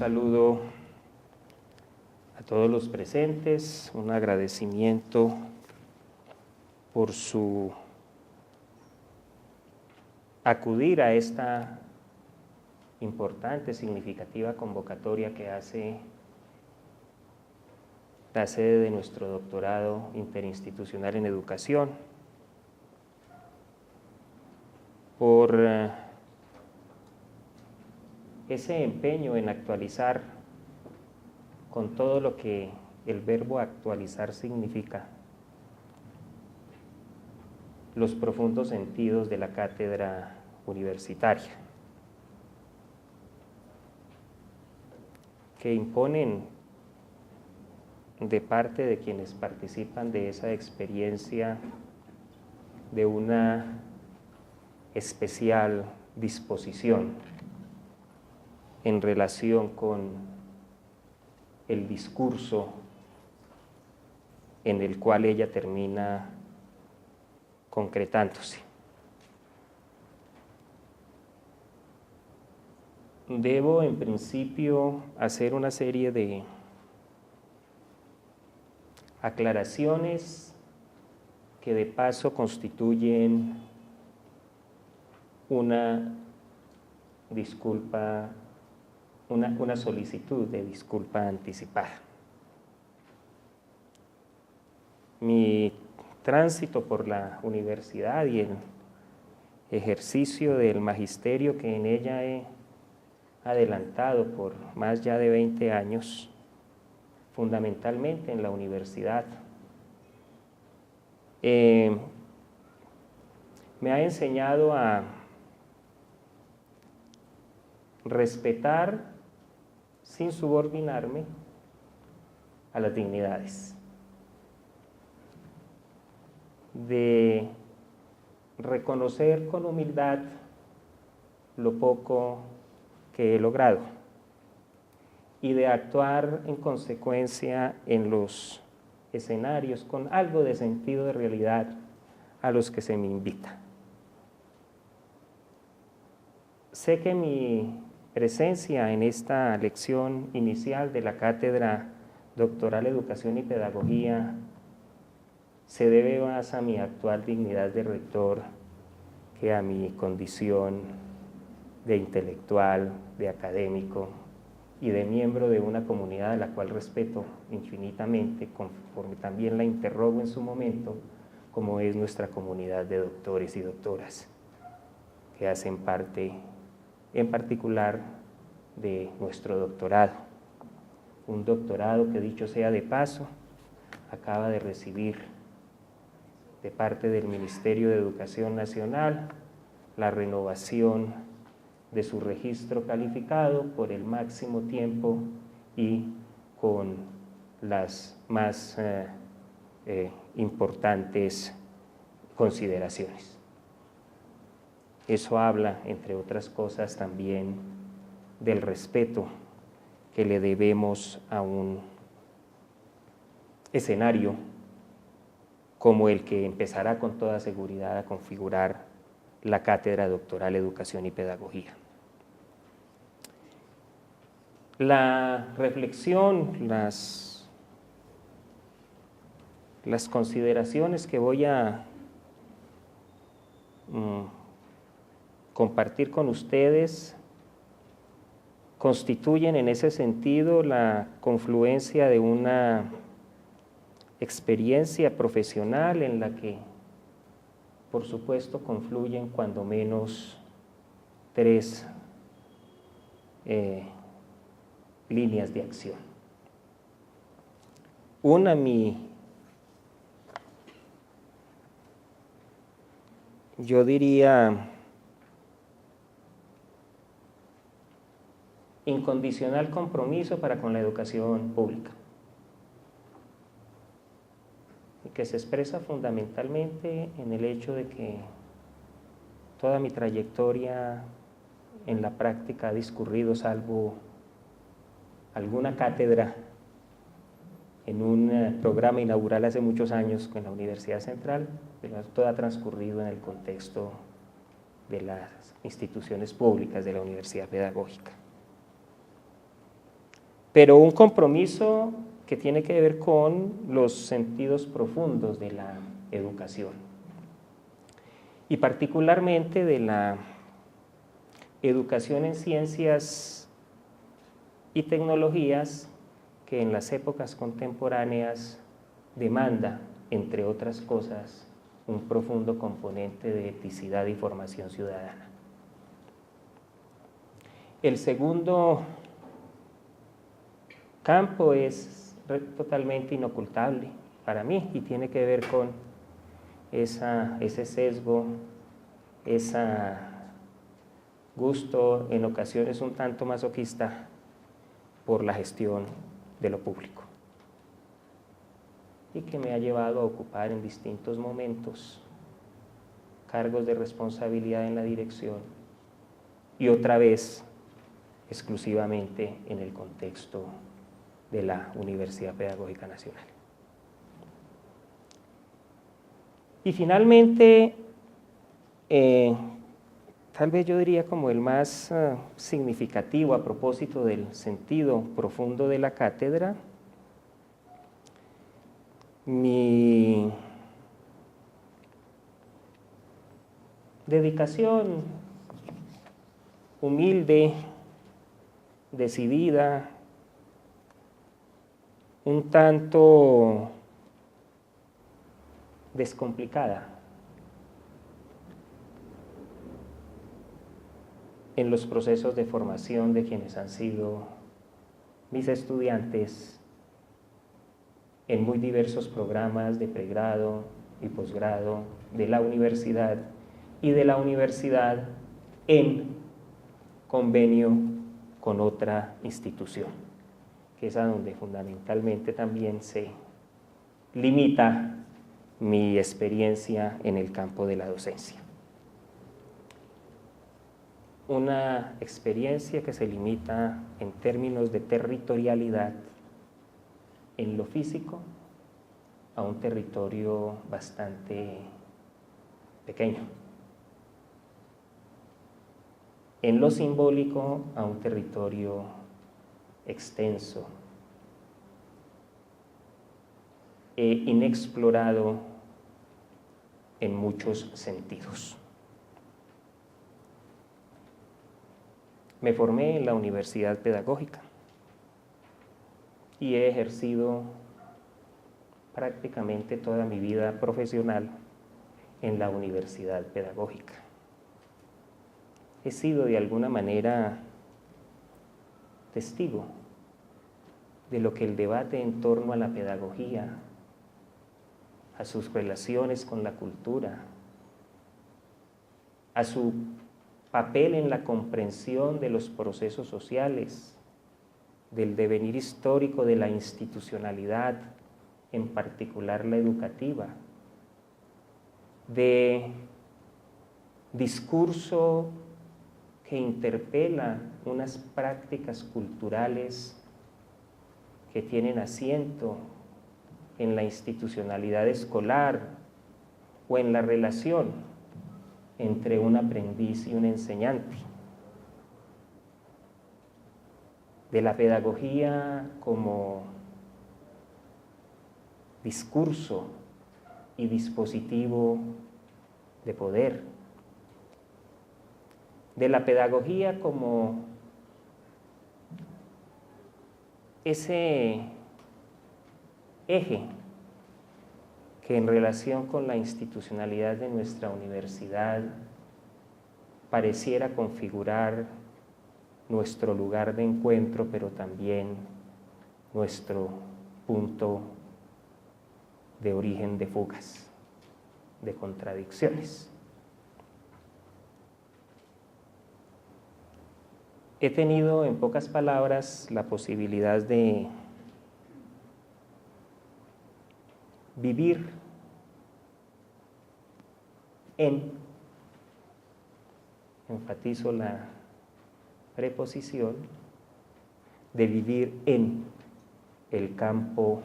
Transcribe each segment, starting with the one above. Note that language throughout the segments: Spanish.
saludo a todos los presentes, un agradecimiento por su acudir a esta importante, significativa convocatoria que hace la sede de nuestro doctorado interinstitucional en educación, por ese empeño en actualizar con todo lo que el verbo actualizar significa los profundos sentidos de la cátedra universitaria, que imponen de parte de quienes participan de esa experiencia de una especial disposición en relación con el discurso en el cual ella termina concretándose. Debo en principio hacer una serie de aclaraciones que de paso constituyen una disculpa, una solicitud de disculpa anticipada. Mi tránsito por la universidad y el ejercicio del magisterio que en ella he adelantado por más ya de 20 años, fundamentalmente en la universidad, me ha enseñado a respetar sin subordinarme a las dignidades, de reconocer con humildad lo poco que he logrado y de actuar en consecuencia en los escenarios con algo de sentido de realidad a los que se me invita. Sé que mi presencia en esta lección inicial de la Cátedra Doctoral Educación y Pedagogía se debe más a mi actual dignidad de rector que a mi condición de intelectual, de académico y de miembro de una comunidad a la cual respeto infinitamente, conforme también la interrogo en su momento, como es nuestra comunidad de doctores y doctoras, que hacen parte en particular de nuestro doctorado. Un doctorado que, dicho sea de paso, acaba de recibir de parte del Ministerio de Educación Nacional la renovación de su registro calificado por el máximo tiempo y con las más importantes consideraciones. Eso habla, entre otras cosas, también del respeto que le debemos a un escenario como el que empezará con toda seguridad a configurar la Cátedra Doctoral Educación y Pedagogía. La reflexión, las consideraciones que voy a compartir con ustedes constituyen en ese sentido la confluencia de una experiencia profesional en la que, por supuesto, confluyen cuando menos tres líneas de acción. Una, yo diría, incondicional compromiso para con la educación pública, y que se expresa fundamentalmente en el hecho de que toda mi trayectoria en la práctica ha discurrido, salvo alguna cátedra en un programa inaugural hace muchos años con la Universidad Central, pero todo ha transcurrido en el contexto de las instituciones públicas de la Universidad Pedagógica. pero un compromiso que tiene que ver con los sentidos profundos de la educación y particularmente de la educación en ciencias y tecnologías que en las épocas contemporáneas demanda, entre otras cosas, un profundo componente de eticidad y formación ciudadana. El segundo campo es totalmente inocultable para mí y tiene que ver con ese sesgo, ese gusto en ocasiones un tanto masoquista por la gestión de lo público y que me ha llevado a ocupar en distintos momentos cargos de responsabilidad en la dirección y otra vez exclusivamente en el contexto de la Universidad Pedagógica Nacional. Y finalmente, tal vez yo diría como el más significativo a propósito del sentido profundo de la cátedra, mi dedicación humilde, decidida, un tanto descomplicada en los procesos de formación de quienes han sido mis estudiantes en muy diversos programas de pregrado y posgrado de la universidad y de la universidad en convenio con otra institución, que es a donde fundamentalmente también se limita mi experiencia en el campo de la docencia. Una experiencia que se limita en términos de territorialidad en lo físico a un territorio bastante pequeño, en lo simbólico a un territorio extenso e inexplorado en muchos sentidos. Me formé en la Universidad Pedagógica y he ejercido prácticamente toda mi vida profesional en la Universidad Pedagógica. He sido de alguna manera testigo de lo que el debate en torno a la pedagogía, a sus relaciones con la cultura, a su papel en la comprensión de los procesos sociales, del devenir histórico de la institucionalidad, en particular la educativa, de discurso que interpela unas prácticas culturales que tienen asiento en la institucionalidad escolar o en la relación entre un aprendiz y un enseñante. De la pedagogía como discurso y dispositivo de poder. De la pedagogía como ese eje que en relación con la institucionalidad de nuestra universidad pareciera configurar nuestro lugar de encuentro, pero también nuestro punto de origen de fugas, de contradicciones. He tenido, en pocas palabras, la posibilidad de vivir enfatizo la preposición, de vivir en el campo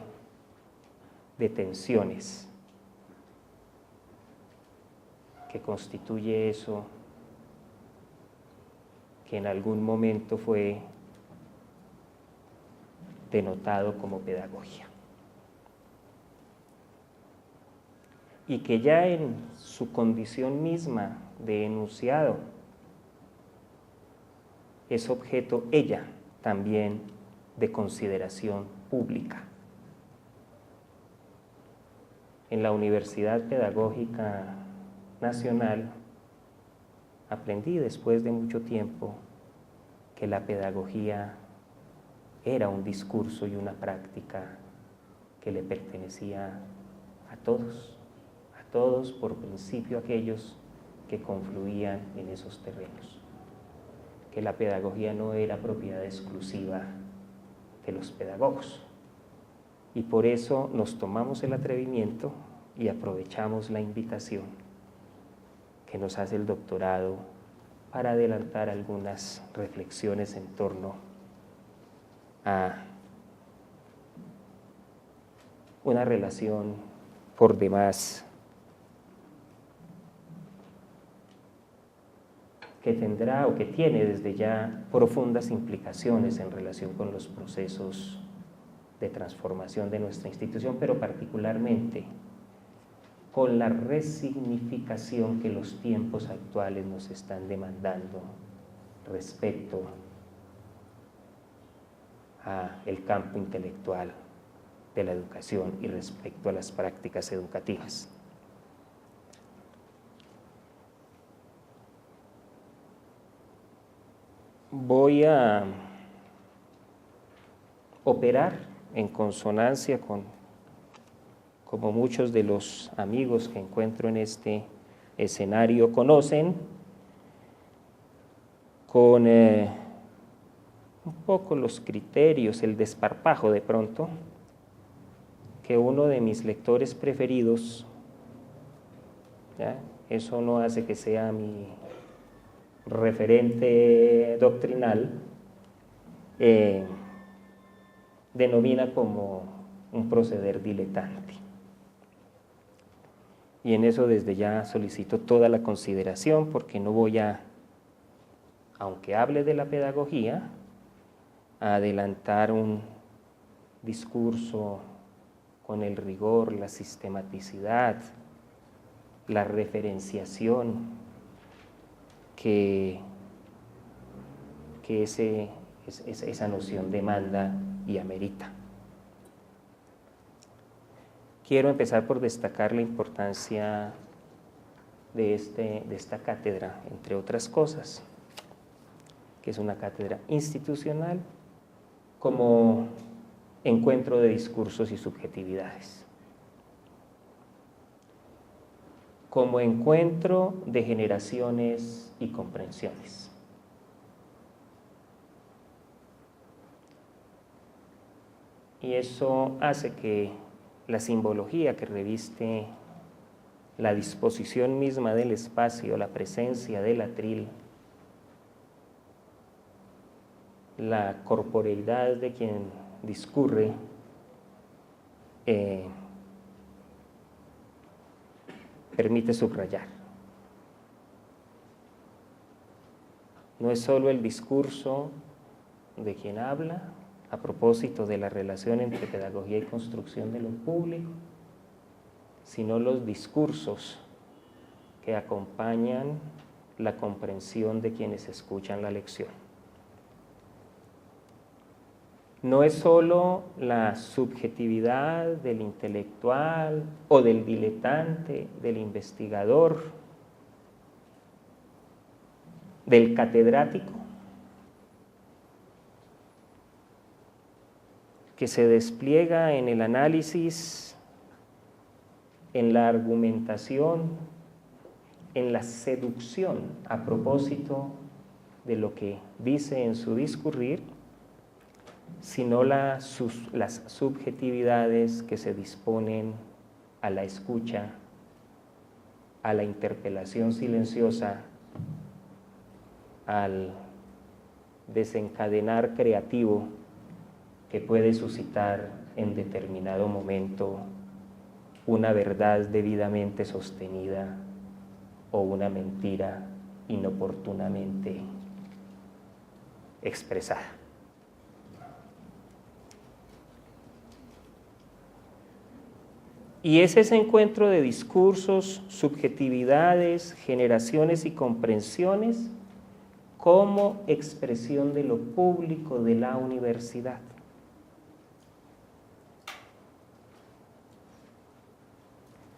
de tensiones que constituye eso que en algún momento fue denotado como pedagogía. Y que ya en su condición misma de enunciado es objeto ella también de consideración pública. En la Universidad Pedagógica Nacional aprendí después de mucho tiempo que la pedagogía era un discurso y una práctica que le pertenecía a todos por principio aquellos que confluían en esos terrenos, que la pedagogía no era propiedad exclusiva de los pedagogos. Y por eso nos tomamos el atrevimiento y aprovechamos la invitación que nos hace el doctorado para adelantar algunas reflexiones en torno a una relación por demás que tendrá o que tiene desde ya profundas implicaciones en relación con los procesos de transformación de nuestra institución, pero particularmente con la resignificación que los tiempos actuales nos están demandando respecto al campo intelectual de la educación y respecto a las prácticas educativas. Voy a operar en consonancia como muchos de los amigos que encuentro en este escenario conocen, con un poco los criterios, el desparpajo de pronto, que uno de mis lectores preferidos, ¿ya? Eso no hace que sea mi referente doctrinal, denomina como un proceder diletante. Y en eso desde ya solicito toda la consideración porque no voy a, aunque hable de la pedagogía, a adelantar un discurso con el rigor, la sistematicidad, la referenciación que esa noción demanda y amerita. Quiero empezar por destacar la importancia de esta cátedra, entre otras cosas, que es una cátedra institucional como encuentro de discursos y subjetividades, como encuentro de generaciones y comprensiones. Y eso hace que la simbología que reviste la disposición misma del espacio, la presencia del atril, la corporeidad de quien discurre, permite subrayar. No es solo el discurso de quien habla a propósito de la relación entre pedagogía y construcción de lo público, sino los discursos que acompañan la comprensión de quienes escuchan la lección. No es solo la subjetividad del intelectual o del diletante, del investigador, del catedrático, que se despliega en el análisis, en la argumentación, en la seducción a propósito de lo que dice en su discurrir, sino las subjetividades que se disponen a la escucha, a la interpelación silenciosa, al desencadenar creativo que puede suscitar en determinado momento una verdad debidamente sostenida o una mentira inoportunamente expresada. Y es ese encuentro de discursos, subjetividades, generaciones y comprensiones como expresión de lo público de la universidad.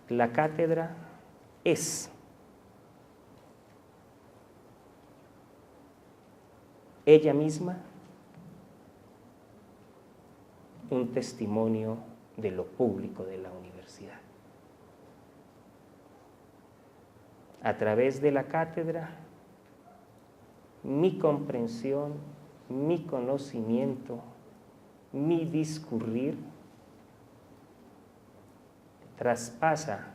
La cátedra es ella misma un testimonio de lo público de la universidad. A través de la cátedra, mi comprensión, mi conocimiento, mi discurrir traspasa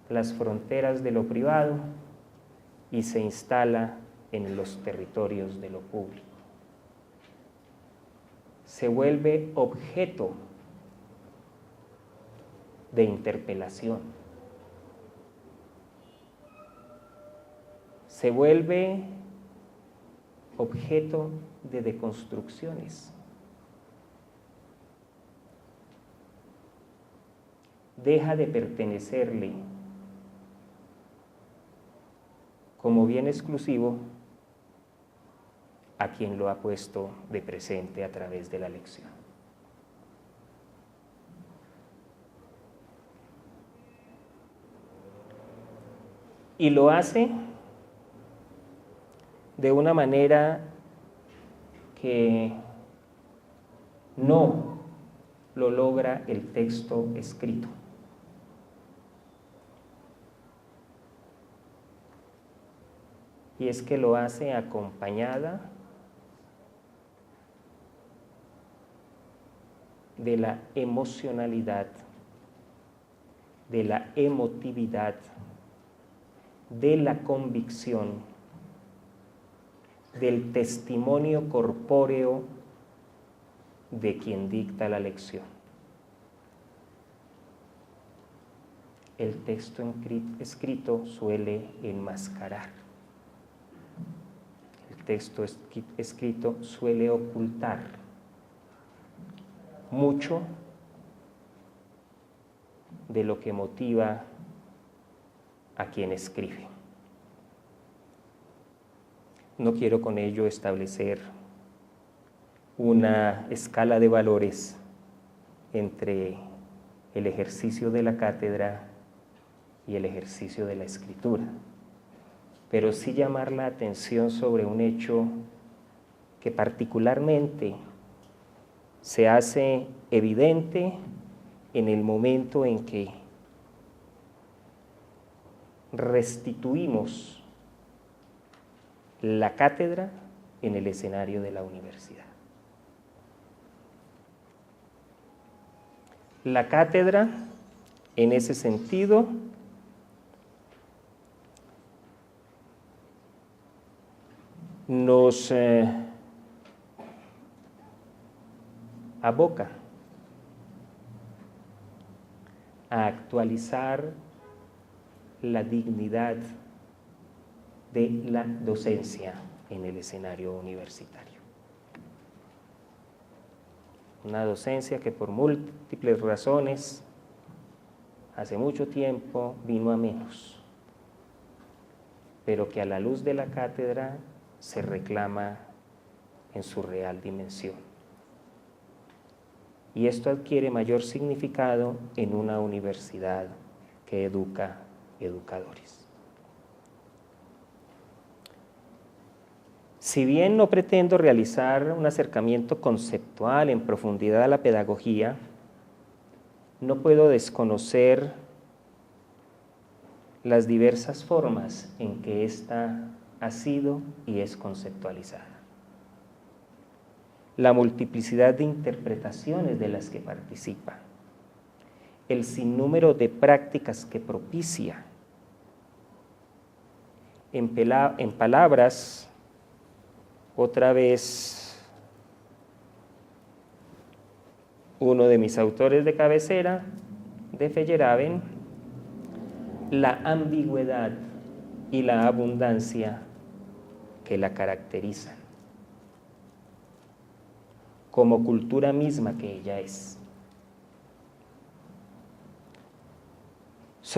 las fronteras de lo privado y se instala en los territorios de lo público. Se vuelve objeto de interpelación. Se vuelve objeto de deconstrucciones. Deja de pertenecerle como bien exclusivo a quien lo ha puesto de presente a través de la lección. Y lo hace de una manera que no lo logra el texto escrito. Y es que lo hace acompañada de la emocionalidad, de la emotividad, de la convicción, del testimonio corpóreo de quien dicta la lección. El texto escrito suele enmascarar. El texto escrito suele ocultar mucho de lo que motiva a quien escribe. No quiero con ello establecer una escala de valores entre el ejercicio de la cátedra y el ejercicio de la escritura, pero sí llamar la atención sobre un hecho que particularmente se hace evidente en el momento en que restituimos la cátedra en el escenario de la universidad. La cátedra, en ese sentido, nos aboca a actualizar la dignidad de la docencia en el escenario universitario. Una docencia que por múltiples razones hace mucho tiempo vino a menos, pero que a la luz de la cátedra se reclama en su real dimensión. Y esto adquiere mayor significado en una universidad que educa educadores. Si bien no pretendo realizar un acercamiento conceptual en profundidad a la pedagogía, no puedo desconocer las diversas formas en que ésta ha sido y es conceptualizada. La multiplicidad de interpretaciones de las que participa, el sinnúmero de prácticas que propicia, en palabras, otra vez, uno de mis autores de cabecera, de Feyerabend, la ambigüedad y la abundancia que la caracterizan, como cultura misma que ella es.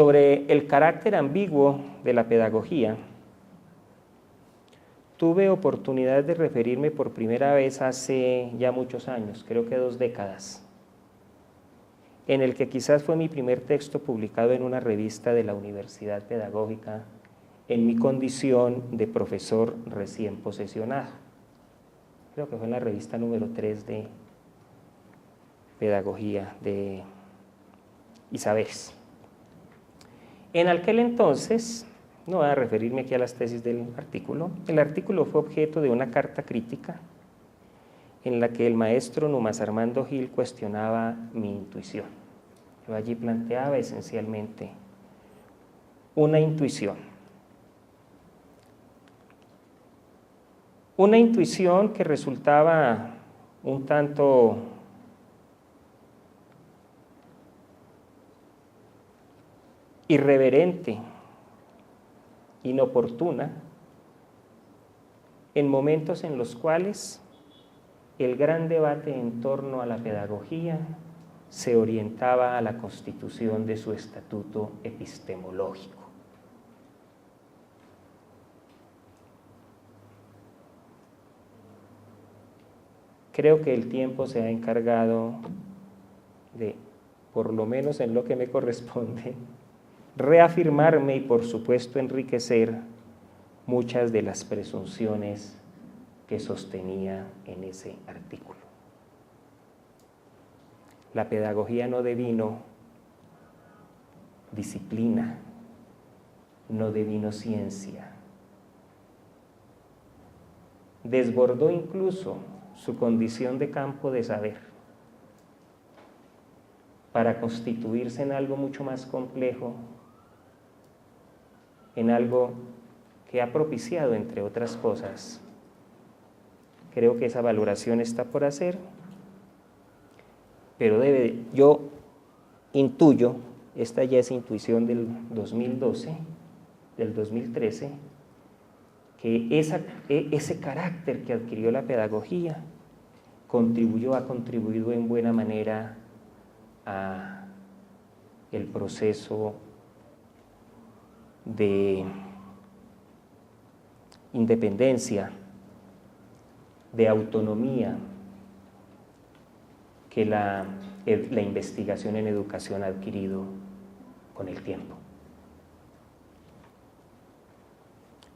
Sobre el carácter ambiguo de la pedagogía, tuve oportunidad de referirme por primera vez hace ya muchos años, creo que 2 décadas, en el que quizás fue mi primer texto publicado en una revista de la Universidad Pedagógica en mi condición de profesor recién posesionado. Creo que fue en la revista número 3 de Pedagogía de Isabels. En aquel entonces, no voy a referirme aquí a las tesis del artículo, el artículo fue objeto de una carta crítica en la que el maestro Numas Armando Gil cuestionaba mi intuición. Yo allí planteaba esencialmente una intuición. Una intuición que resultaba un tanto irreverente, inoportuna, en momentos en los cuales el gran debate en torno a la pedagogía se orientaba a la constitución de su estatuto epistemológico. Creo que el tiempo se ha encargado de, por lo menos en lo que me corresponde, reafirmarme y por supuesto enriquecer muchas de las presunciones que sostenía en ese artículo. La pedagogía no devino disciplina, no devino ciencia. Desbordó incluso su condición de campo de saber para constituirse en algo mucho más complejo, en algo que ha propiciado, entre otras cosas. Creo que esa valoración está por hacer, pero yo intuyo, esta ya es intuición del 2012, del 2013, que ese carácter que adquirió la pedagogía ha contribuido en buena manera a el proceso de independencia, de autonomía que la investigación en educación ha adquirido con el tiempo.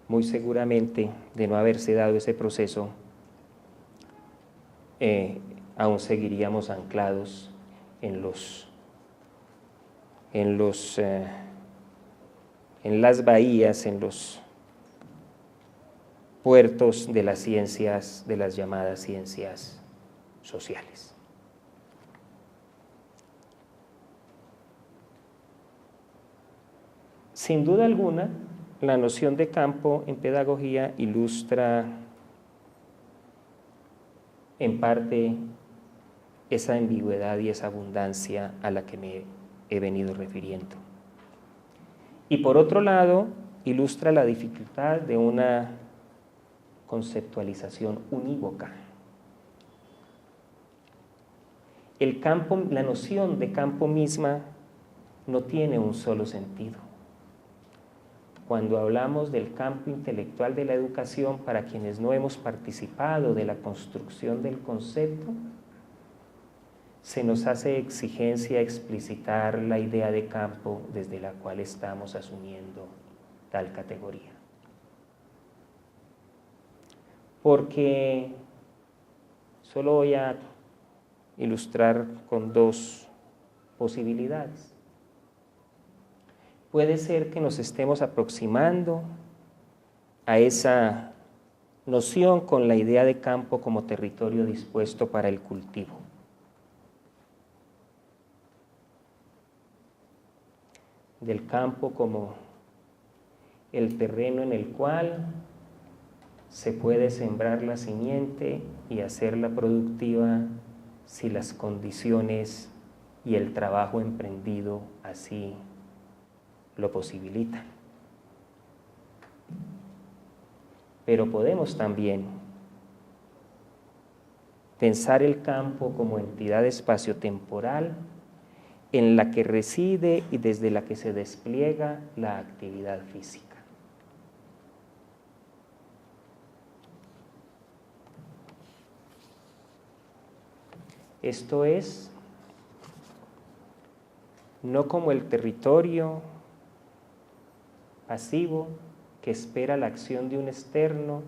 Muy seguramente, de no haberse dado ese proceso, aún seguiríamos anclados en las bahías, en los puertos de las ciencias, de las llamadas ciencias sociales. Sin duda alguna, la noción de campo en pedagogía ilustra en parte esa ambigüedad y esa abundancia a la que me he venido refiriendo. Y por otro lado, ilustra la dificultad de una conceptualización unívoca. El campo, la noción de campo misma no tiene un solo sentido. Cuando hablamos del campo intelectual de la educación, para quienes no hemos participado de la construcción del concepto, se nos hace exigencia explicitar la idea de campo desde la cual estamos asumiendo tal categoría. Porque solo voy a ilustrar con 2 posibilidades. Puede ser que nos estemos aproximando a esa noción con la idea de campo como territorio dispuesto para el cultivo. Del campo como el terreno en el cual se puede sembrar la simiente y hacerla productiva si las condiciones y el trabajo emprendido así lo posibilitan. Pero podemos también pensar el campo como entidad espaciotemporal en la que reside y desde la que se despliega la actividad física. Esto es, no como el territorio pasivo que espera la acción de un externo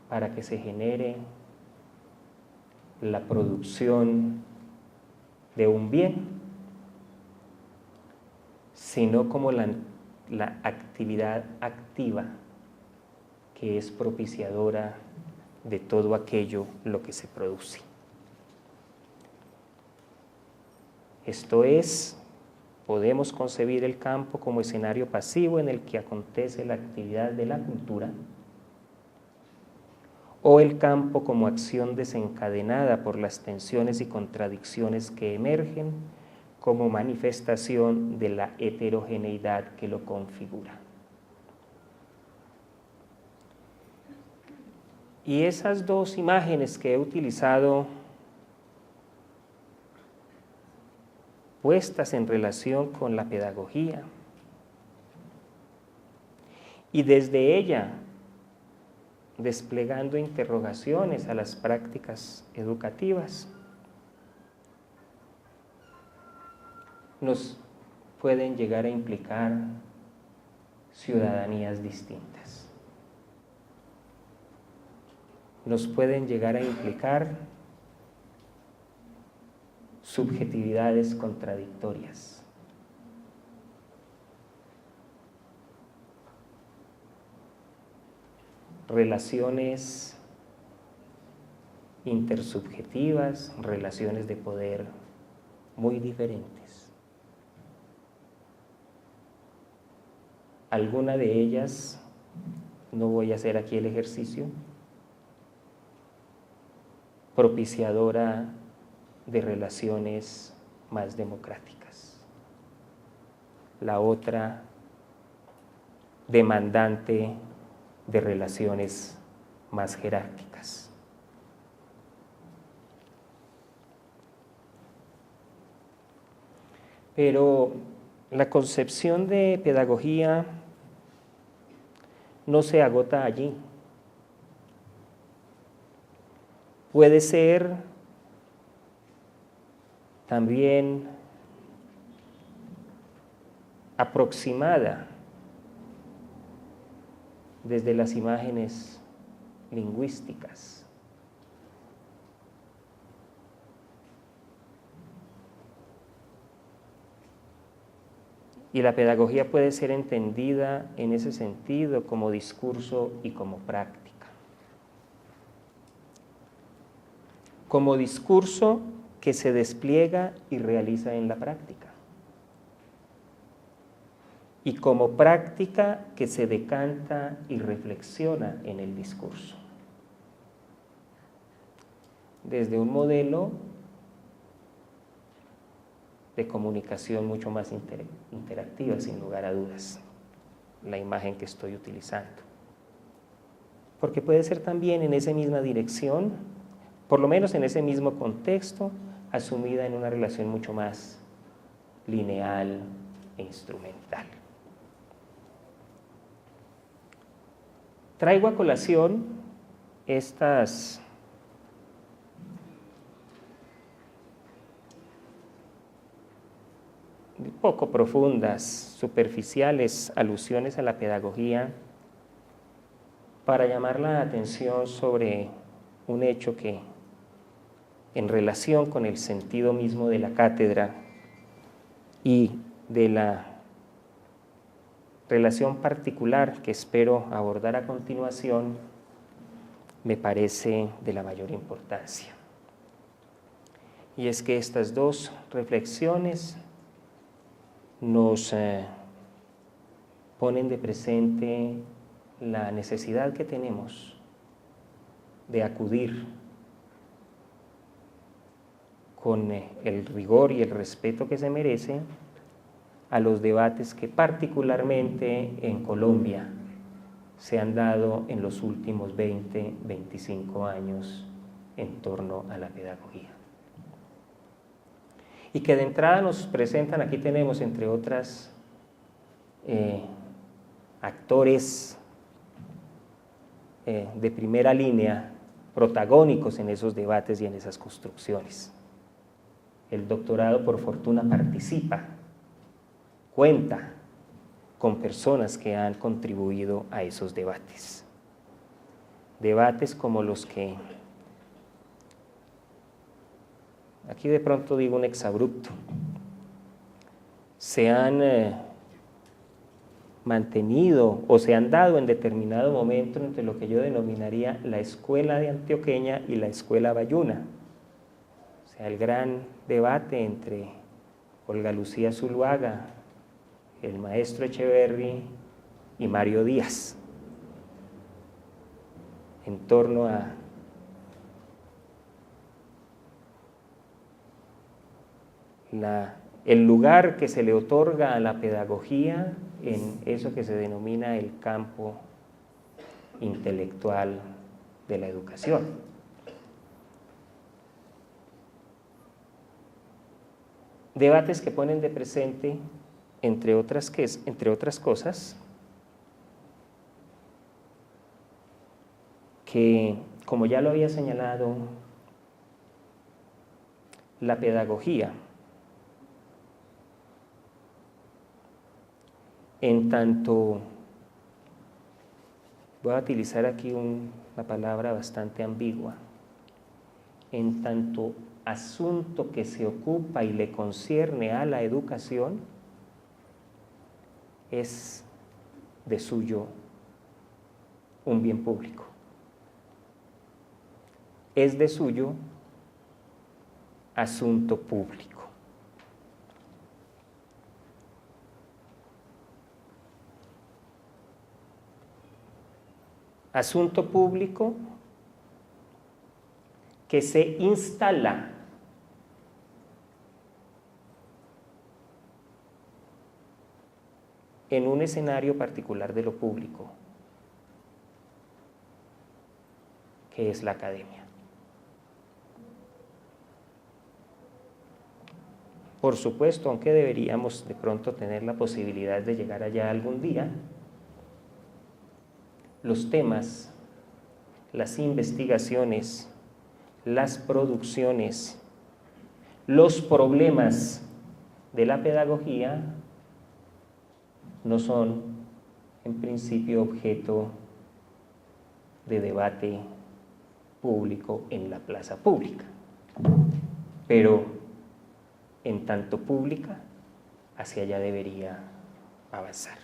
para que se genere la producción de un bien, sino como la actividad activa que es propiciadora de todo aquello lo que se produce. Esto es, podemos concebir el campo como escenario pasivo en el que acontece la actividad de la cultura, o el campo como acción desencadenada por las tensiones y contradicciones que emergen como manifestación de la heterogeneidad que lo configura. Y esas dos imágenes que he utilizado, puestas en relación con la pedagogía, y desde ella desplegando interrogaciones a las prácticas educativas, nos pueden llegar a implicar ciudadanías distintas. Nos pueden llegar a implicar subjetividades contradictorias. Relaciones intersubjetivas, relaciones de poder muy diferentes. Alguna de ellas, no voy a hacer aquí el ejercicio, propiciadora de relaciones más democráticas. La otra, demandante de relaciones más jerárquicas. Pero la concepción de pedagogía no se agota allí. Puede ser también aproximada desde las imágenes lingüísticas. Y la pedagogía puede ser entendida en ese sentido como discurso y como práctica. Como discurso que se despliega y realiza en la práctica. Y como práctica que se decanta y reflexiona en el discurso. Desde un modelo de comunicación mucho más interactiva, sin lugar a dudas, la imagen que estoy utilizando. Porque puede ser también en esa misma dirección, por lo menos en ese mismo contexto, asumida en una relación mucho más lineal e instrumental. Traigo a colación estas poco profundas, superficiales alusiones a la pedagogía para llamar la atención sobre un hecho que, en relación con el sentido mismo de la cátedra y de la relación particular que espero abordar a continuación, me parece de la mayor importancia. Y es que estas dos reflexiones nos ponen de presente la necesidad que tenemos de acudir con el rigor y el respeto que se merece a los debates que particularmente en Colombia se han dado en los últimos 20, 25 años en torno a la pedagogía. y que de entrada nos presentan, aquí tenemos entre otras actores de primera línea, protagónicos en esos debates y en esas construcciones. El doctorado, por fortuna, participa, cuenta con personas que han contribuido a esos debates. Debates como los que, aquí de pronto digo un exabrupto, se han mantenido o se han dado en determinado momento entre lo que yo denominaría la escuela de Antioqueña y la escuela bayuna. O sea, el gran debate entre Olga Lucía Zuluaga, el maestro Echeverry y Mario Díaz en torno a el lugar que se le otorga a la pedagogía en eso que se denomina el campo intelectual de la educación. Debates que ponen de presente, entre otras cosas, que, como ya lo había señalado, la pedagogía, en tanto, voy a utilizar aquí una palabra bastante ambigua, en tanto asunto que se ocupa y le concierne a la educación, es de suyo un bien público. Es de suyo asunto público. Asunto público que se instala en un escenario particular de lo público, que es la academia. Por supuesto, aunque deberíamos de pronto tener la posibilidad de llegar allá algún día, los temas, las investigaciones, las producciones, los problemas de la pedagogía no son en principio objeto de debate público en la plaza pública, pero en tanto pública, hacia allá debería avanzar.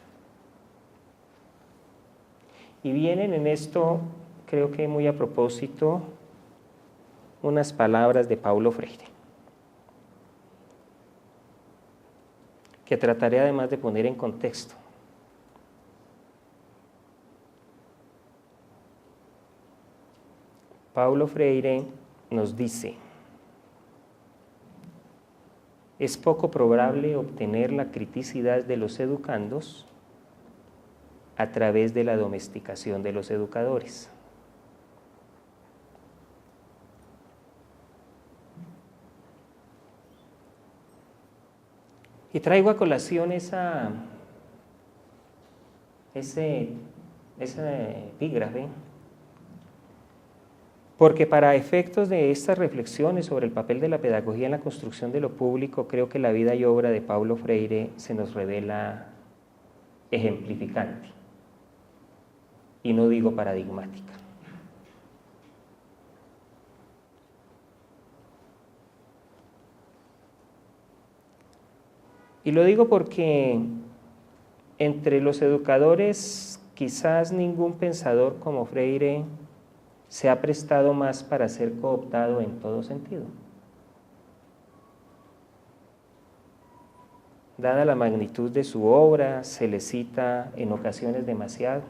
Y vienen en esto, creo que muy a propósito, unas palabras de Paulo Freire, que trataré además de poner en contexto. Paulo Freire nos dice: es poco probable obtener la criticidad de los educandos a través de la domesticación de los educadores. Y traigo a colación ese epígrafe, porque para efectos de estas reflexiones sobre el papel de la pedagogía en la construcción de lo público, creo que la vida y obra de Paulo Freire se nos revela ejemplificante, y no digo paradigmática. Y lo digo porque entre los educadores quizás ningún pensador como Freire se ha prestado más para ser cooptado en todo sentido. Dada la magnitud de su obra, se le cita en ocasiones demasiado.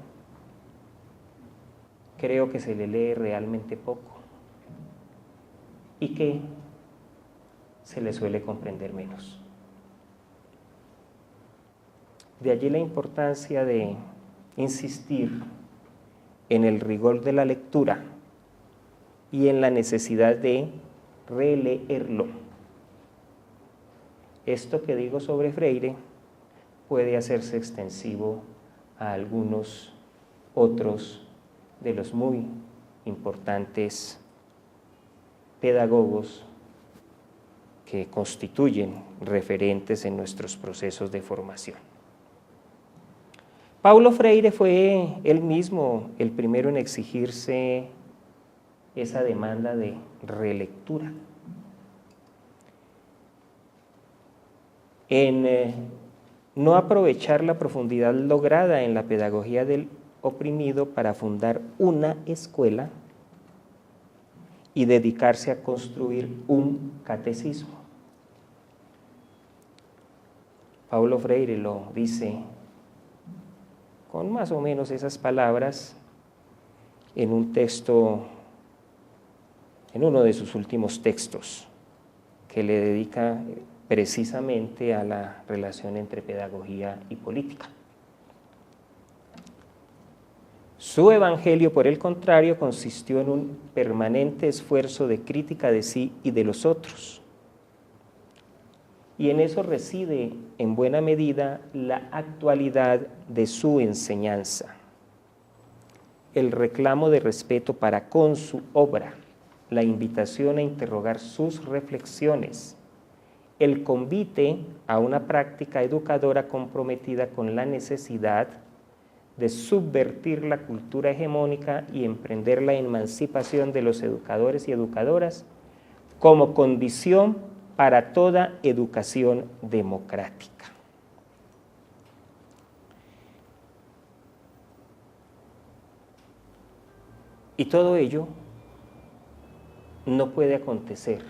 Creo que se le lee realmente poco y que se le suele comprender menos. De allí la importancia de insistir en el rigor de la lectura y en la necesidad de releerlo. esto que digo sobre Freire puede hacerse extensivo a algunos otros de los muy importantes pedagogos que constituyen referentes en nuestros procesos de formación. Paulo Freire fue él mismo el primero en exigirse esa demanda de relectura. En no aprovechar la profundidad lograda en la pedagogía del oprimido para fundar una escuela y dedicarse a construir un catecismo. Paulo Freire lo dice con más o menos esas palabras en un texto, en uno de sus últimos textos, que le dedica precisamente a la relación entre pedagogía y política. Su evangelio, por el contrario, consistió en un permanente esfuerzo de crítica de sí y de los otros. Y en eso reside, en buena medida, la actualidad de su enseñanza. El reclamo de respeto para con su obra, la invitación a interrogar sus reflexiones, el convite a una práctica educadora comprometida con la necesidad de subvertir la cultura hegemónica y emprender la emancipación de los educadores y educadoras como condición para toda educación democrática. Y todo ello no puede acontecer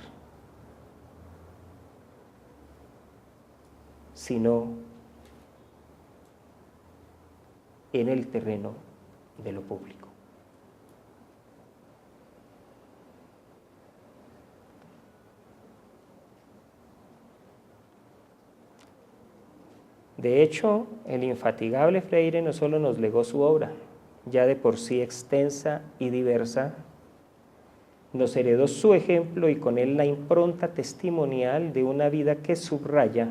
sino en el terreno de lo público. De hecho, el infatigable Freire no solo nos legó su obra, ya de por sí extensa y diversa, nos heredó su ejemplo y con él la impronta testimonial de una vida que subraya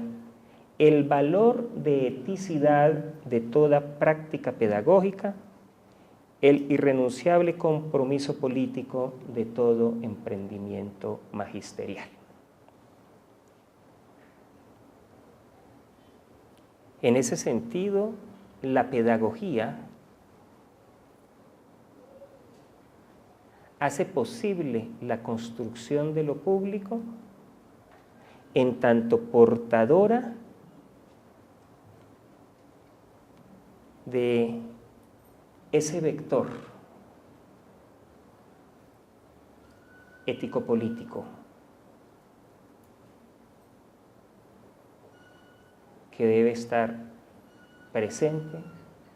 el valor de eticidad de toda práctica pedagógica, el irrenunciable compromiso político de todo emprendimiento magisterial. En ese sentido, la pedagogía hace posible la construcción de lo público en tanto portadora de ese vector ético-político que debe estar presente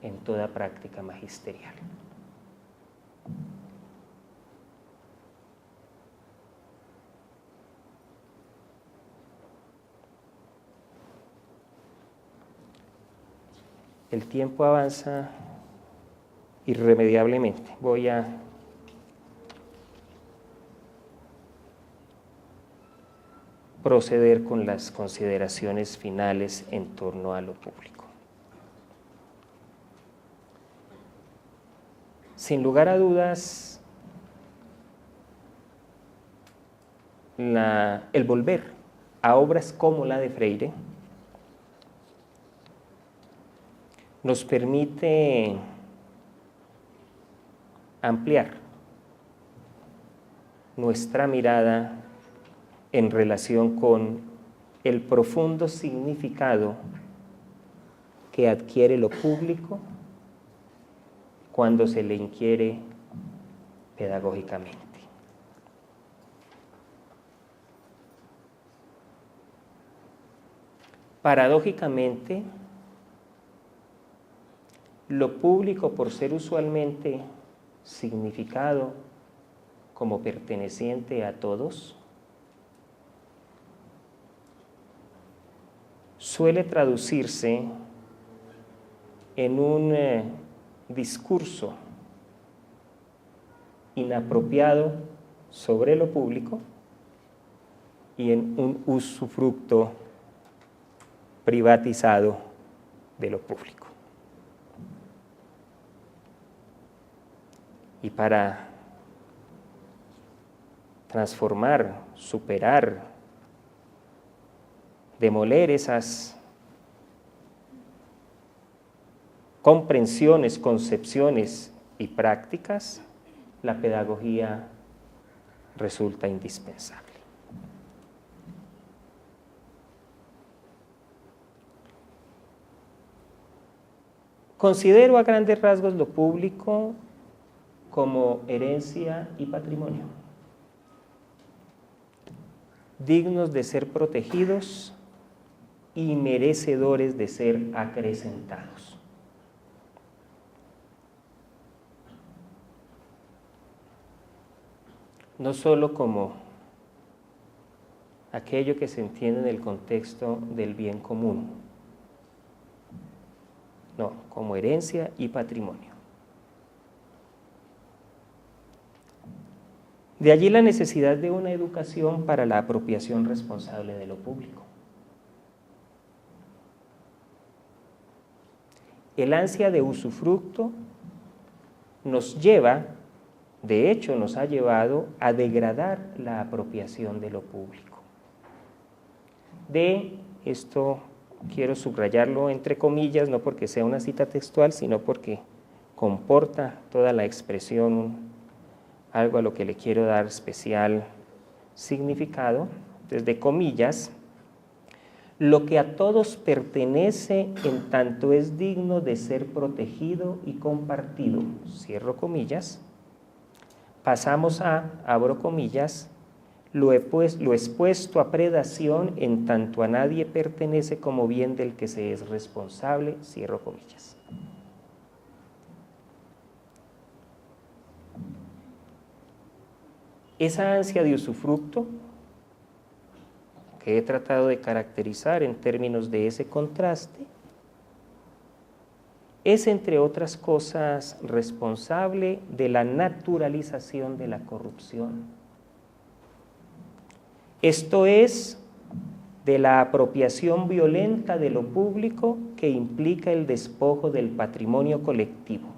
en toda práctica magisterial. El tiempo avanza irremediablemente. Voy a proceder con las consideraciones finales en torno a lo público. Sin lugar a dudas, el volver a obras como la de Freire nos permite ampliar nuestra mirada en relación con el profundo significado que adquiere lo público cuando se le inquiere pedagógicamente. Paradójicamente, lo público, por ser usualmente significado como perteneciente a todos, suele traducirse en un discurso inapropiado sobre lo público y en un usufructo privatizado de lo público. Y para transformar, superar, demoler esas comprensiones, concepciones y prácticas, la pedagogía resulta indispensable. Considero a grandes rasgos lo público como herencia y patrimonio, dignos de ser protegidos y merecedores de ser acrecentados. No solo como aquello que se entiende en el contexto del bien común, no, como herencia y patrimonio. De allí la necesidad de una educación para la apropiación responsable de lo público. El ansia de usufructo nos lleva, de hecho nos ha llevado a degradar la apropiación de lo público. De esto quiero subrayarlo entre comillas, no porque sea una cita textual, sino porque comporta toda la expresión algo a lo que le quiero dar especial significado, desde comillas, lo que a todos pertenece en tanto es digno de ser protegido y compartido, cierro comillas, pasamos a, abro comillas, lo expuesto a predación en tanto a nadie pertenece como bien del que se es responsable, cierro comillas. Esa ansia de usufructo que he tratado de caracterizar en términos de ese contraste es, entre otras cosas, responsable de la naturalización de la corrupción. Esto es, de la apropiación violenta de lo público que implica el despojo del patrimonio colectivo.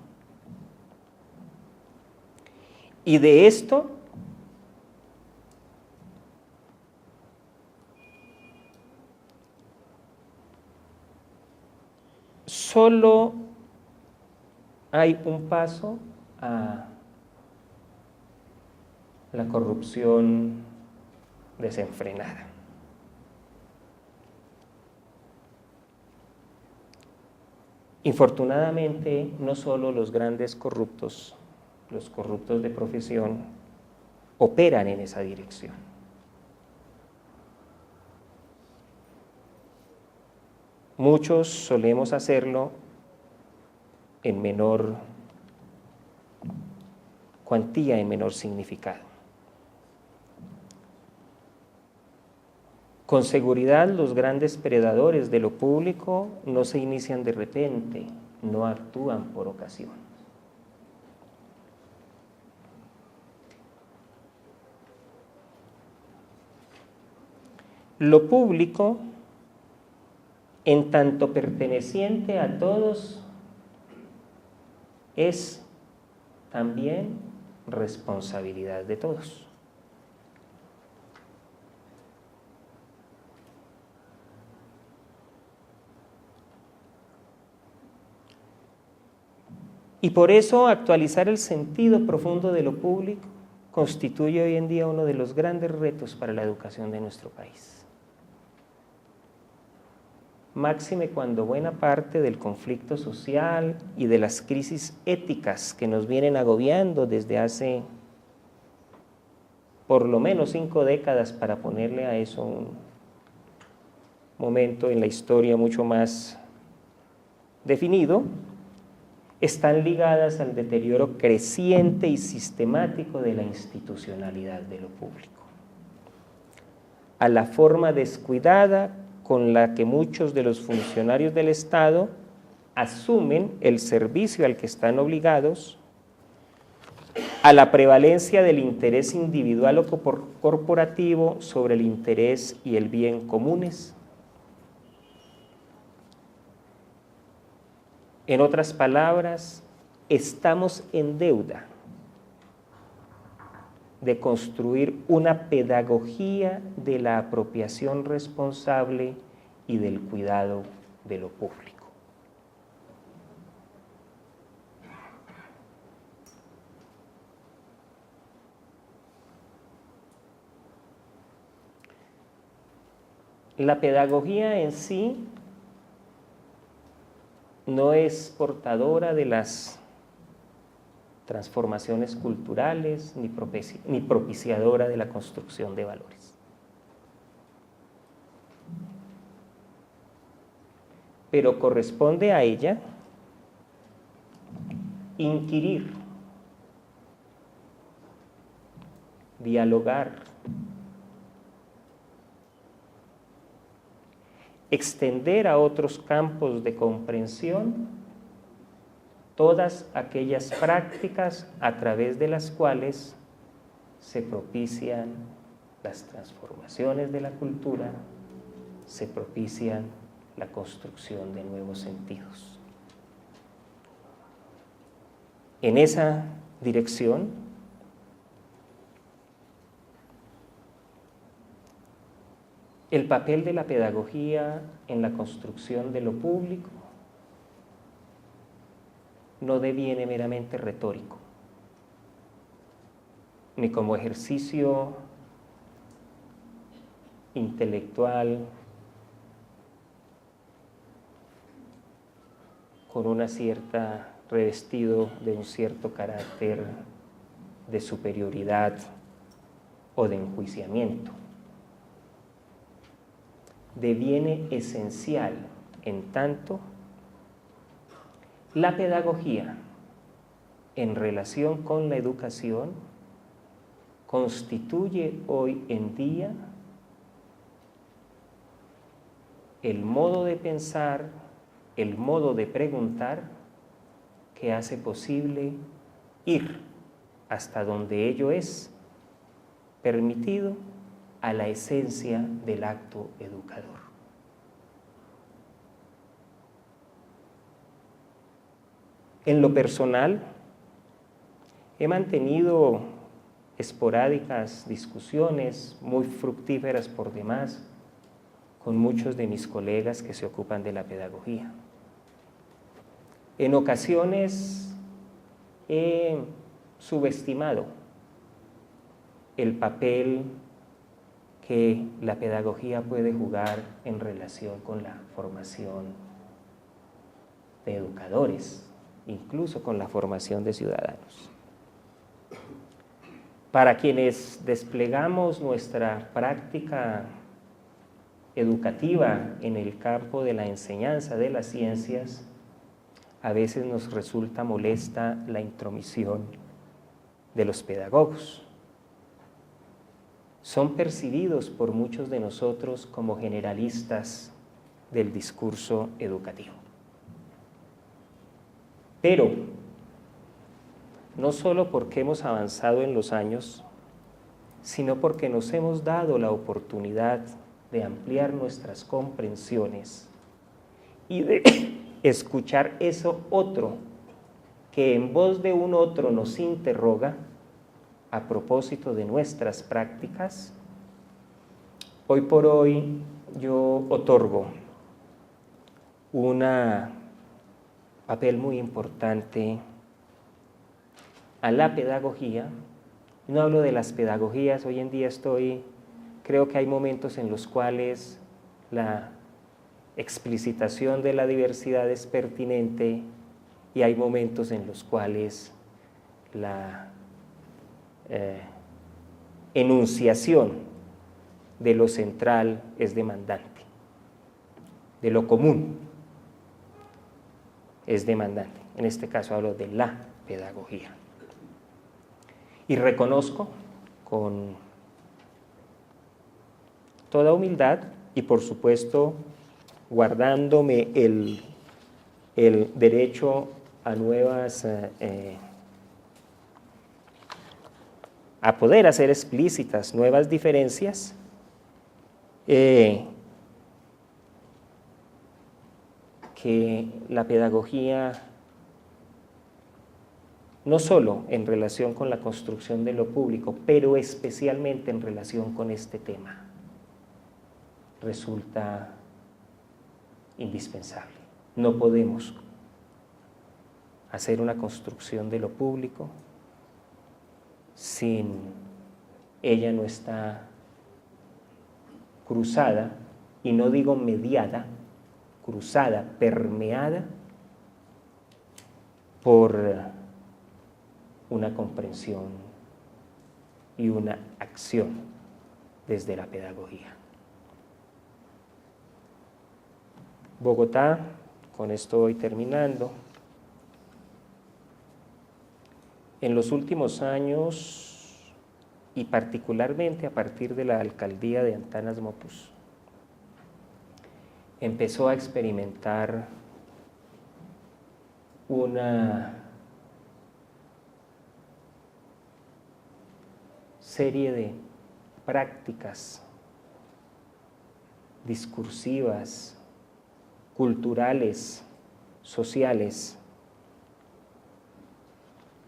Y de esto solo hay un paso a la corrupción desenfrenada. Infortunadamente, no solo los grandes corruptos, los corruptos de profesión, operan en esa dirección. Muchos solemos hacerlo en menor cuantía, en menor significado. Con seguridad, los grandes predadores de lo público no se inician de repente, no actúan por ocasión. Lo público, en tanto perteneciente a todos, es también responsabilidad de todos. Y por eso actualizar el sentido profundo de lo público constituye hoy en día uno de los grandes retos para la educación de nuestro país. Máxime cuando buena parte del conflicto social y de las crisis éticas que nos vienen agobiando desde hace por lo menos 5 décadas, para ponerle a eso un momento en la historia mucho más definido, están ligadas al deterioro creciente y sistemático de la institucionalidad de lo público, a la forma descuidada con la que muchos de los funcionarios del Estado asumen el servicio al que están obligados, a la prevalencia del interés individual o corporativo sobre el interés y el bien comunes, En otras palabras, estamos en deuda de construir una pedagogía de la apropiación responsable y del cuidado de lo público. La pedagogía en sí no es portadora de las transformaciones culturales ni propiciadora de la construcción de valores. Pero corresponde a ella inquirir, dialogar, extender a otros campos de comprensión todas aquellas prácticas a través de las cuales se propician las transformaciones de la cultura, se propician la construcción de nuevos sentidos. En esa dirección, el papel de la pedagogía en la construcción de lo público no deviene meramente retórico, ni como ejercicio intelectual con una cierta revestido de un cierto carácter de superioridad o de enjuiciamiento. Deviene esencial, en tanto, la pedagogía en relación con la educación constituye hoy en día el modo de pensar, el modo de preguntar que hace posible ir hasta donde ello es permitido a la esencia del acto educador. En lo personal, he mantenido esporádicas discusiones muy fructíferas por demás con muchos de mis colegas que se ocupan de la pedagogía. En ocasiones he subestimado el papel que la pedagogía puede jugar en relación con la formación de educadores, incluso con la formación de ciudadanos. Para quienes desplegamos nuestra práctica educativa en el campo de la enseñanza de las ciencias, a veces nos resulta molesta la intromisión de los pedagogos. Son percibidos por muchos de nosotros como generalistas del discurso educativo. Pero no solo porque hemos avanzado en los años, sino porque nos hemos dado la oportunidad de ampliar nuestras comprensiones y de escuchar eso otro que en voz de un otro nos interroga a propósito de nuestras prácticas. Hoy por hoy yo otorgo un papel muy importante a la pedagogía. No hablo de las pedagogías, hoy en día creo que hay momentos en los cuales la explicitación de la diversidad es pertinente y hay momentos en los cuales la enunciación de lo central es demandante, de lo común es demandante. En este caso hablo de la pedagogía. Y reconozco con toda humildad y por supuesto guardándome el derecho a nuevas, a poder hacer explícitas nuevas diferencias, que la pedagogía, no solo en relación con la construcción de lo público, pero especialmente en relación con este tema, resulta indispensable. No podemos hacer una construcción de lo público sin ella no está cruzada, y no digo mediada, cruzada, permeada por una comprensión y una acción desde la pedagogía. Bogotá, con esto voy terminando. En los últimos años, y particularmente a partir de la alcaldía de Antanas Mocus, empezó a experimentar una serie de prácticas discursivas, culturales, sociales,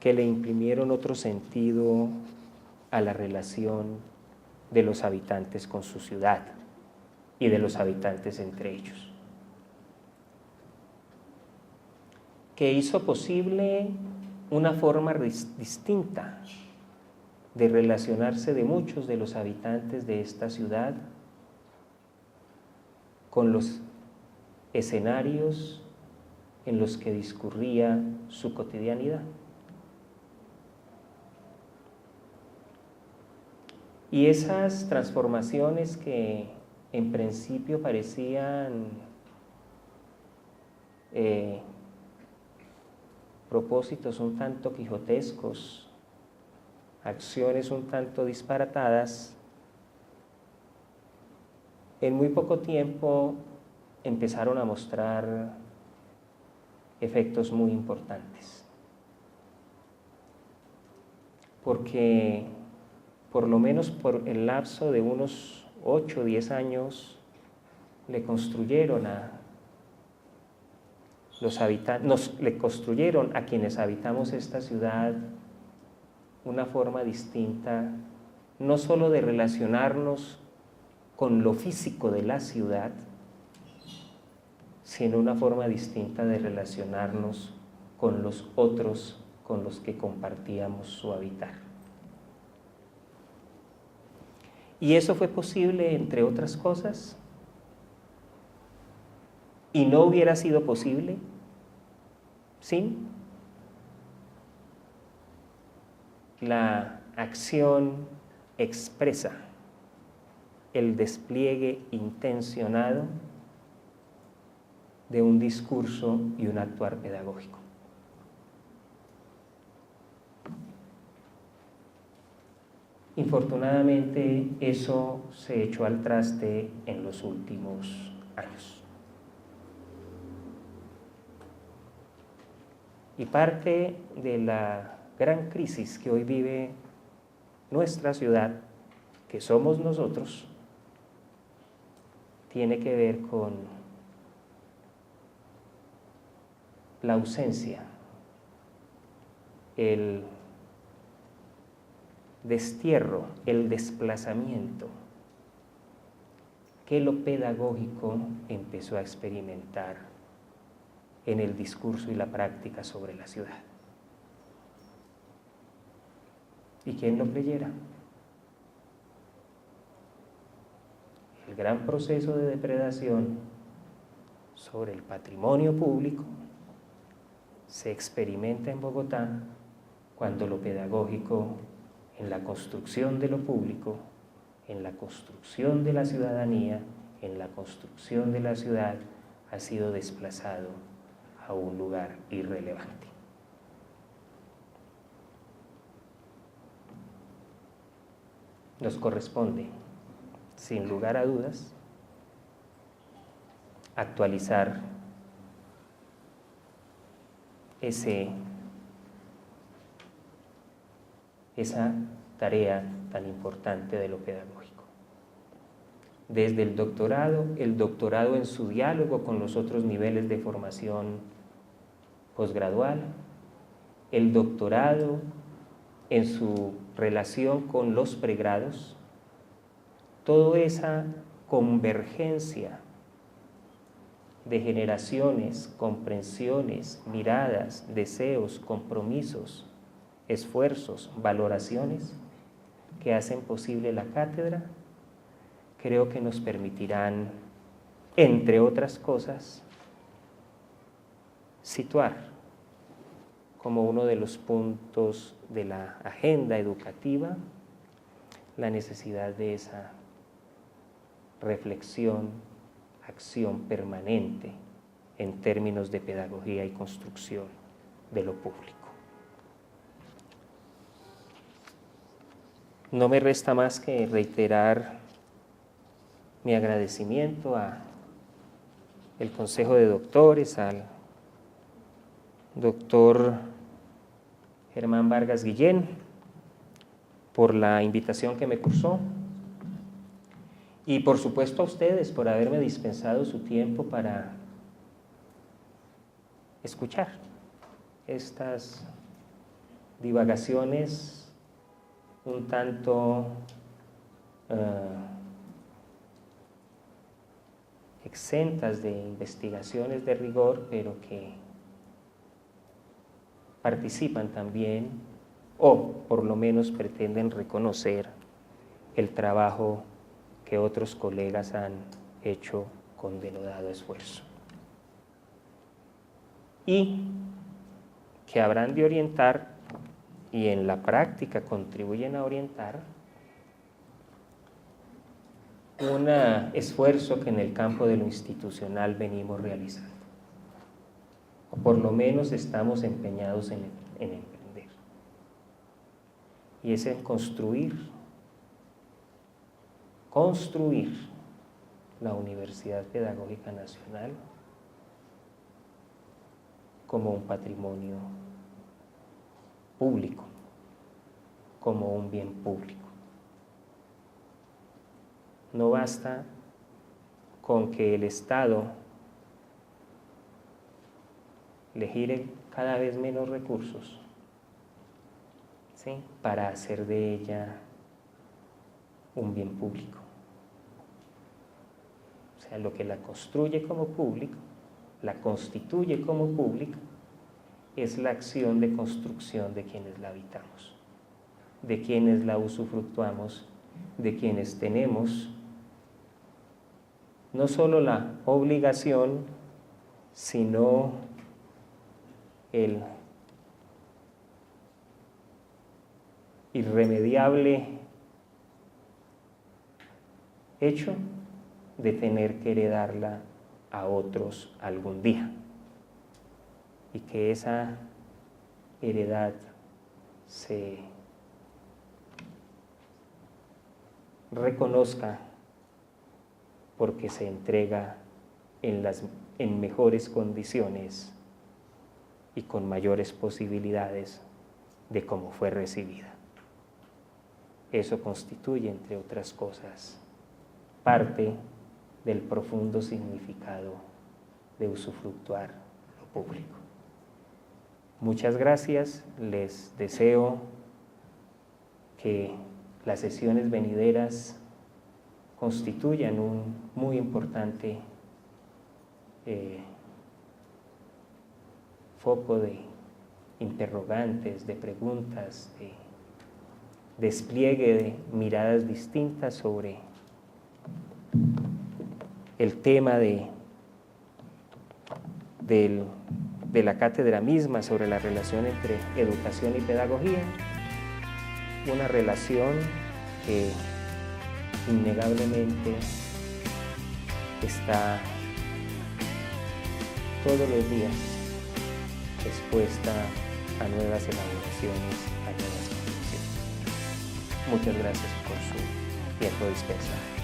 que le imprimieron otro sentido a la relación de los habitantes con su ciudad y de los habitantes entre ellos, que hizo posible una forma distinta de relacionarse de muchos de los habitantes de esta ciudad con los escenarios en los que discurría su cotidianidad. Y esas transformaciones que en principio parecían propósitos un tanto quijotescos, acciones un tanto disparatadas, en muy poco tiempo empezaron a mostrar efectos muy importantes. Porque por lo menos por el lapso de unos 8 o 10 años le construyeron a los habitantes, le construyeron a quienes habitamos esta ciudad una forma distinta, no solo de relacionarnos con lo físico de la ciudad, sino una forma distinta de relacionarnos con los otros con los que compartíamos su habitar. Y eso fue posible, entre otras cosas, y no hubiera sido posible sin la acción expresa, el despliegue intencionado de un discurso y un actuar pedagógico. Infortunadamente, eso se echó al traste en los últimos años. Y parte de la gran crisis que hoy vive nuestra ciudad, que somos nosotros, tiene que ver con la ausencia, el destierro, el desplazamiento que lo pedagógico empezó a experimentar en el discurso y la práctica sobre la ciudad. ¿Y quién lo creyera? El gran proceso de depredación sobre el patrimonio público se experimenta en Bogotá cuando lo pedagógico en la construcción de lo público, en la construcción de la ciudadanía, en la construcción de la ciudad, ha sido desplazado a un lugar irrelevante. Nos corresponde, sin lugar a dudas, actualizar esa tarea tan importante de lo pedagógico. desde el doctorado en su diálogo con los otros niveles de formación posgradual, el doctorado en su relación con los pregrados, toda esa convergencia de generaciones, comprensiones, miradas, deseos, compromisos, esfuerzos, valoraciones que hacen posible la cátedra, creo que nos permitirán, entre otras cosas, situar como uno de los puntos de la agenda educativa la necesidad de esa reflexión, acción permanente en términos de pedagogía y construcción de lo público. No me resta más que reiterar mi agradecimiento al Consejo de Doctores, al doctor Germán Vargas Guillén, por la invitación que me cursó, y por supuesto a ustedes por haberme dispensado su tiempo para escuchar estas divagaciones un tanto exentas de investigaciones de rigor, pero que participan también, o por lo menos pretenden reconocer el trabajo que otros colegas han hecho con denodado esfuerzo. Y que habrán de orientar, y en la práctica contribuyen a orientar, un esfuerzo que en el campo de lo institucional venimos realizando, o por lo menos estamos empeñados en emprender. Y es en construir la Universidad Pedagógica Nacional como un patrimonio público, como un bien público. No basta con que el Estado le gire cada vez menos recursos, ¿sí?, para hacer de ella un bien público. O sea, lo que la construye como público, la constituye como pública, es la acción de construcción de quienes la habitamos, de quienes la usufructuamos, de quienes tenemos no solo la obligación, sino el irremediable hecho de tener que heredarla a otros algún día, y que esa heredad se reconozca porque se entrega en mejores condiciones y con mayores posibilidades de cómo fue recibida. Eso constituye, entre otras cosas, parte del profundo significado de usufructuar lo público. Muchas gracias, les deseo que las sesiones venideras constituyan un muy importante foco de interrogantes, de preguntas, de despliegue de miradas distintas sobre el tema de la cátedra misma, sobre la relación entre educación y pedagogía, una relación que innegablemente está todos los días expuesta a nuevas elaboraciones, a nuevas conclusiones. Muchas gracias por su tiempo dispensado.